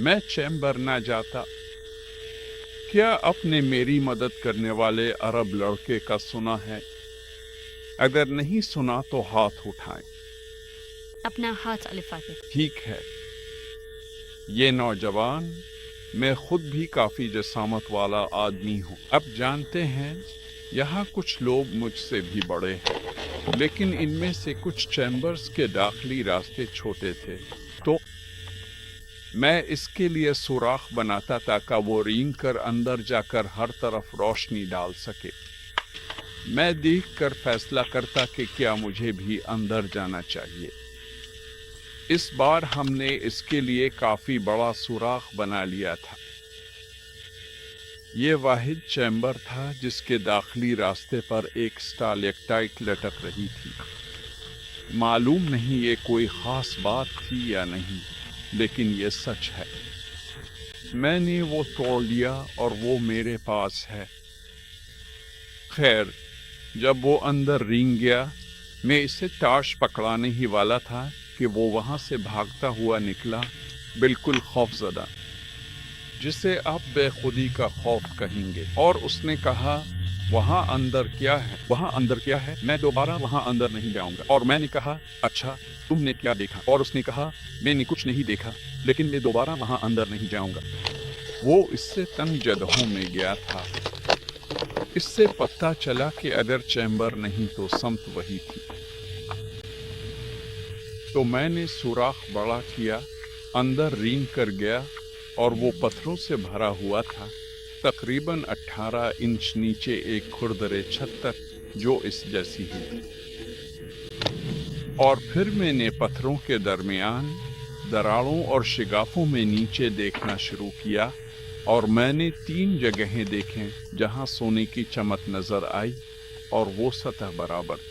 मैं चैम्बर ना जाता। क्या आपने मेरी मदद करने वाले अरब लड़के का सुना है? अगर नहीं सुना तो हाथ उठाएं। अपना हाथ लिफाफे। ठीक है। ये नौजवान, मैं खुद भी काफी जसामत वाला आदमी हूँ। अब जानते हैं, यहाँ कुछ लोग मुझसे भी बड़े हैं, लेकिन इनमें से कुछ चैम्बर्स के दाखिली रास्ते छोटे थे, तो मैं इसके लिए सुराख बनाता ताकि वो रेंग कर अंदर जाकर हर तरफ रोशनी डाल सके। मैं देख कर फैसला करता कि क्या मुझे भी अंदर जाना चाहिए। इस बार हमने इसके लिए काफी बड़ा सुराख बना लिया था। ये वाहिद चैम्बर था जिसके दाखिली रास्ते पर एक स्टालेक्टाइट लटक रही थी। मालूम नहीं ये कोई खास बात थी या नहीं, लेकिन ये सच है। मैंने वो तोड़ लिया और वो मेरे पास है। खैर, जब वो अंदर रेंग गया, मैं इसे ताश पकड़ाने ही वाला था कि वो वहां से भागता हुआ निकला, बिल्कुल खौफजदा, जिसे आप बेखुदी का खौफ कहेंगे। और उसने कहा, वहां अंदर क्या है? वहां अंदर क्या है? मैं दोबारा वहां अंदर नहीं जाऊंगा। और मैंने कहा, अच्छा, तुमने क्या देखा? और उसने कहा, मैंने कुछ नहीं देखा, लेकिन मैं दोबारा वहां अंदर नहीं जाऊंगा। वो इससे तंग जगहों में गया था। इससे पता चला कि अगर चैम्बर नहीं तो समत वही थी। तो मैंने सुराख बड़ा किया, अंदर रेंग कर गया, और वो पत्थरों से भरा हुआ था, तकरीबन 18 इंच नीचे एक खुरदरे छत तक, जो इस जैसी ही थी। और फिर मैंने पत्थरों के दरमियान दरारों और शिगाफों में नीचे देखना शुरू किया, और मैंने 3 जगहें देखें जहां सोने की चमक नजर आई, और वो सतह बराबर थी।